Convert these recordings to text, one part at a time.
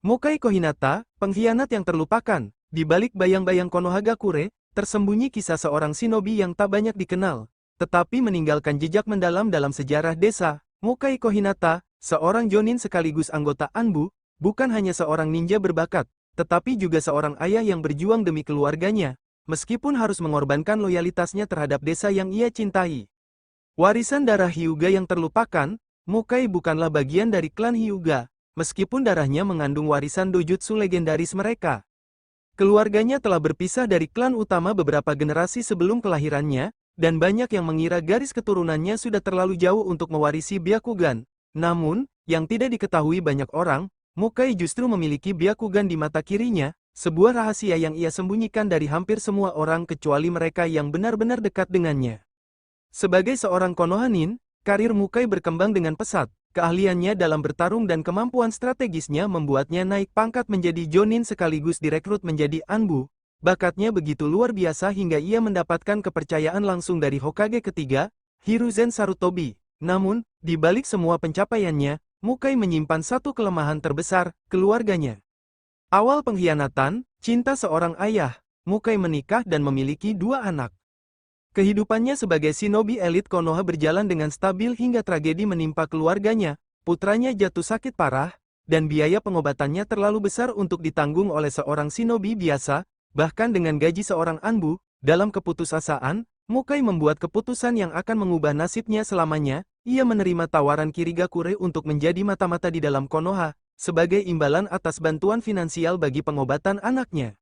Mukai Kohinata, pengkhianat yang terlupakan. Di balik bayang-bayang Konohagakure, tersembunyi kisah seorang shinobi yang tak banyak dikenal, tetapi meninggalkan jejak mendalam dalam sejarah desa. Mukai Kohinata, seorang jonin sekaligus anggota Anbu, bukan hanya seorang ninja berbakat, tetapi juga seorang ayah yang berjuang demi keluarganya, meskipun harus mengorbankan loyalitasnya terhadap desa yang ia cintai. Warisan darah Hyuga yang terlupakan, Mukai bukanlah bagian dari klan Hyuga, meskipun darahnya mengandung warisan dojutsu legendaris mereka. Keluarganya telah berpisah dari klan utama beberapa generasi sebelum kelahirannya, dan banyak yang mengira garis keturunannya sudah terlalu jauh untuk mewarisi Byakugan. Namun, yang tidak diketahui banyak orang, Mukai justru memiliki Byakugan di mata kirinya, sebuah rahasia yang ia sembunyikan dari hampir semua orang kecuali mereka yang benar-benar dekat dengannya. Sebagai seorang Konohanin, karir Mukai berkembang dengan pesat. Keahliannya dalam bertarung dan kemampuan strategisnya membuatnya naik pangkat menjadi jonin sekaligus direkrut menjadi Anbu. Bakatnya begitu luar biasa hingga ia mendapatkan kepercayaan langsung dari Hokage ketiga, Hiruzen Sarutobi. Namun, di balik semua pencapaiannya, Mukai menyimpan satu kelemahan terbesar, keluarganya. Awal pengkhianatan, cinta seorang ayah, Mukai menikah dan memiliki dua anak. Kehidupannya sebagai shinobi elit Konoha berjalan dengan stabil hingga tragedi menimpa keluarganya, putranya jatuh sakit parah, dan biaya pengobatannya terlalu besar untuk ditanggung oleh seorang shinobi biasa, bahkan dengan gaji seorang Anbu. Dalam keputusasaan, Mukai membuat keputusan yang akan mengubah nasibnya selamanya. Ia menerima tawaran Kirigakure untuk menjadi mata-mata di dalam Konoha, sebagai imbalan atas bantuan finansial bagi pengobatan anaknya.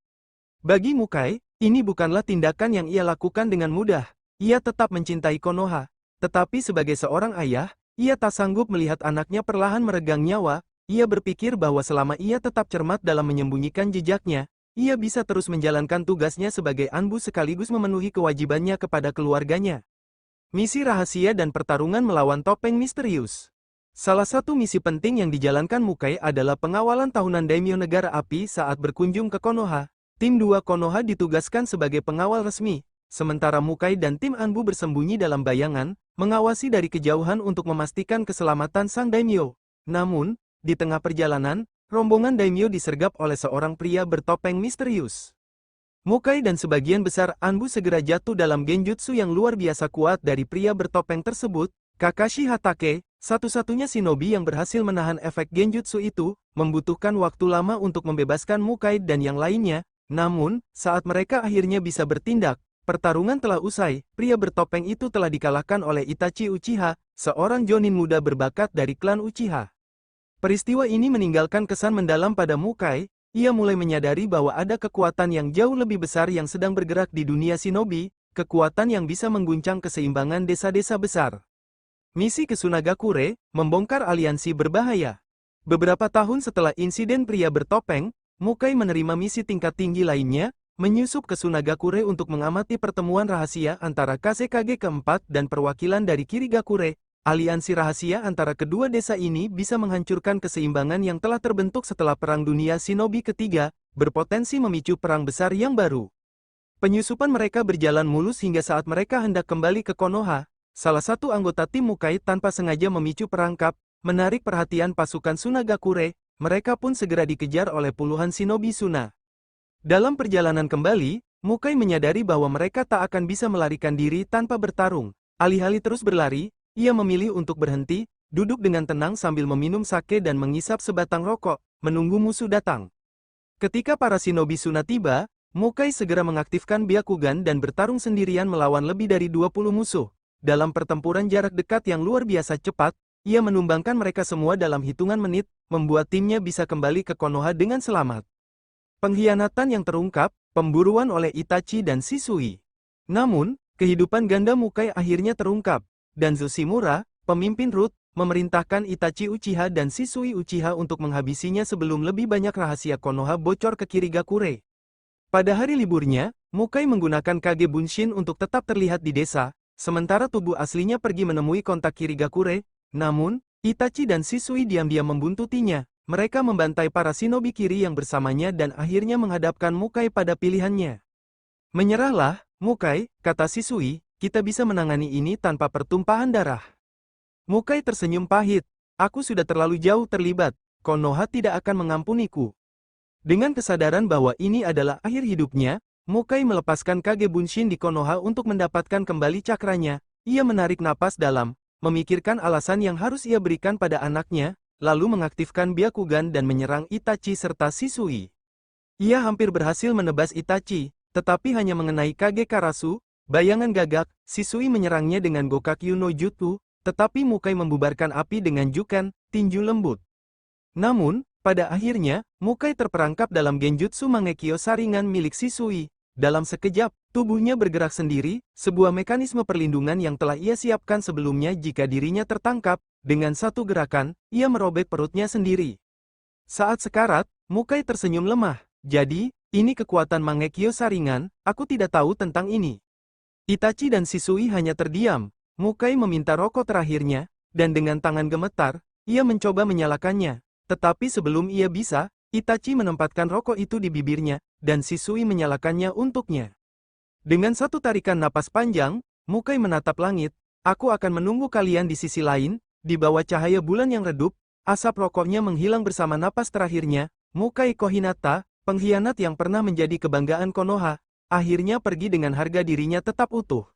Bagi Mukai, ini bukanlah tindakan yang ia lakukan dengan mudah. Ia tetap mencintai Konoha, tetapi sebagai seorang ayah, ia tak sanggup melihat anaknya perlahan meregang nyawa. Ia berpikir bahwa selama ia tetap cermat dalam menyembunyikan jejaknya, ia bisa terus menjalankan tugasnya sebagai Anbu sekaligus memenuhi kewajibannya kepada keluarganya. Misi rahasia dan pertarungan melawan topeng misterius. Salah satu misi penting yang dijalankan Mukai adalah pengawalan tahunan daimyo negara api saat berkunjung ke Konoha. Tim 2 Konoha ditugaskan sebagai pengawal resmi, sementara Mukai dan tim Anbu bersembunyi dalam bayangan, mengawasi dari kejauhan untuk memastikan keselamatan sang daimyo. Namun, di tengah perjalanan, rombongan daimyo disergap oleh seorang pria bertopeng misterius. Mukai dan sebagian besar Anbu segera jatuh dalam genjutsu yang luar biasa kuat dari pria bertopeng tersebut. Kakashi Hatake, satu-satunya shinobi yang berhasil menahan efek genjutsu itu, membutuhkan waktu lama untuk membebaskan Mukai dan yang lainnya. Namun, saat mereka akhirnya bisa bertindak, pertarungan telah usai. Pria bertopeng itu telah dikalahkan oleh Itachi Uchiha, seorang jonin muda berbakat dari klan Uchiha. Peristiwa ini meninggalkan kesan mendalam pada Mukai. Ia mulai menyadari bahwa ada kekuatan yang jauh lebih besar yang sedang bergerak di dunia shinobi, kekuatan yang bisa mengguncang keseimbangan desa-desa besar. Misi ke Tsunagakure, membongkar aliansi berbahaya. Beberapa tahun setelah insiden pria bertopeng, Mukai menerima misi tingkat tinggi lainnya, menyusup ke Tsunagakure untuk mengamati pertemuan rahasia antara Kazekage keempat dan perwakilan dari Kirigakure. Aliansi rahasia antara kedua desa ini bisa menghancurkan keseimbangan yang telah terbentuk setelah Perang Dunia Shinobi ketiga, berpotensi memicu perang besar yang baru. Penyusupan mereka berjalan mulus hingga saat mereka hendak kembali ke Konoha, salah satu anggota tim Mukai tanpa sengaja memicu perangkap, menarik perhatian pasukan Tsunagakure. Mereka pun segera dikejar oleh puluhan shinobi Suna. Dalam perjalanan kembali, Mukai menyadari bahwa mereka tak akan bisa melarikan diri tanpa bertarung. Alih-alih terus berlari, ia memilih untuk berhenti, duduk dengan tenang sambil meminum sake dan mengisap sebatang rokok, menunggu musuh datang. Ketika para shinobi Suna tiba, Mukai segera mengaktifkan Byakugan dan bertarung sendirian melawan lebih dari 20 musuh. Dalam pertempuran jarak dekat yang luar biasa cepat, ia menumbangkan mereka semua dalam hitungan menit, membuat timnya bisa kembali ke Konoha dengan selamat. Pengkhianatan yang terungkap, pemburuan oleh Itachi dan Shisui. Namun, kehidupan ganda Mukai akhirnya terungkap, dan Tsushimura, pemimpin Root, memerintahkan Itachi Uchiha dan Shisui Uchiha untuk menghabisinya sebelum lebih banyak rahasia Konoha bocor ke Kirigakure. Pada hari liburnya, Mukai menggunakan Kage Bunshin untuk tetap terlihat di desa, sementara tubuh aslinya pergi menemui kontak Kirigakure. Namun, Itachi dan Shisui diam-diam membuntutinya. Mereka membantai para shinobi kiri yang bersamanya dan akhirnya menghadapkan Mukai pada pilihannya. Menyerahlah, Mukai, kata Shisui, kita bisa menangani ini tanpa pertumpahan darah. Mukai tersenyum pahit. Aku sudah terlalu jauh terlibat. Konoha tidak akan mengampuniku. Dengan kesadaran bahwa ini adalah akhir hidupnya, Mukai melepaskan Kage Bunshin di Konoha untuk mendapatkan kembali cakranya. Ia menarik napas dalam, memikirkan alasan yang harus ia berikan pada anaknya, lalu mengaktifkan Byakugan dan menyerang Itachi serta Shisui. Ia hampir berhasil menebas Itachi, tetapi hanya mengenai Kage Karasu, bayangan gagak. Shisui menyerangnya dengan Gokakyu no Jutsu, tetapi Mukai membubarkan api dengan Jukan, tinju lembut. Namun, pada akhirnya, Mukai terperangkap dalam Genjutsu Mangekyo Sharingan milik Shisui. Dalam sekejap, tubuhnya bergerak sendiri, sebuah mekanisme perlindungan yang telah ia siapkan sebelumnya jika dirinya tertangkap. Dengan satu gerakan, ia merobek perutnya sendiri. Saat sekarat, Mukai tersenyum lemah. Jadi, ini kekuatan Mangekyo Sharingan, aku tidak tahu tentang ini. Itachi dan Shisui hanya terdiam. Mukai meminta rokok terakhirnya, dan dengan tangan gemetar, ia mencoba menyalakannya. Tetapi sebelum ia bisa, Itachi menempatkan rokok itu di bibirnya, dan Shisui menyalakannya untuknya. Dengan satu tarikan napas panjang, Mukai menatap langit. Aku akan menunggu kalian di sisi lain, di bawah cahaya bulan yang redup. Asap rokoknya menghilang bersama napas terakhirnya. Mukai Kohinata, pengkhianat yang pernah menjadi kebanggaan Konoha, akhirnya pergi dengan harga dirinya tetap utuh.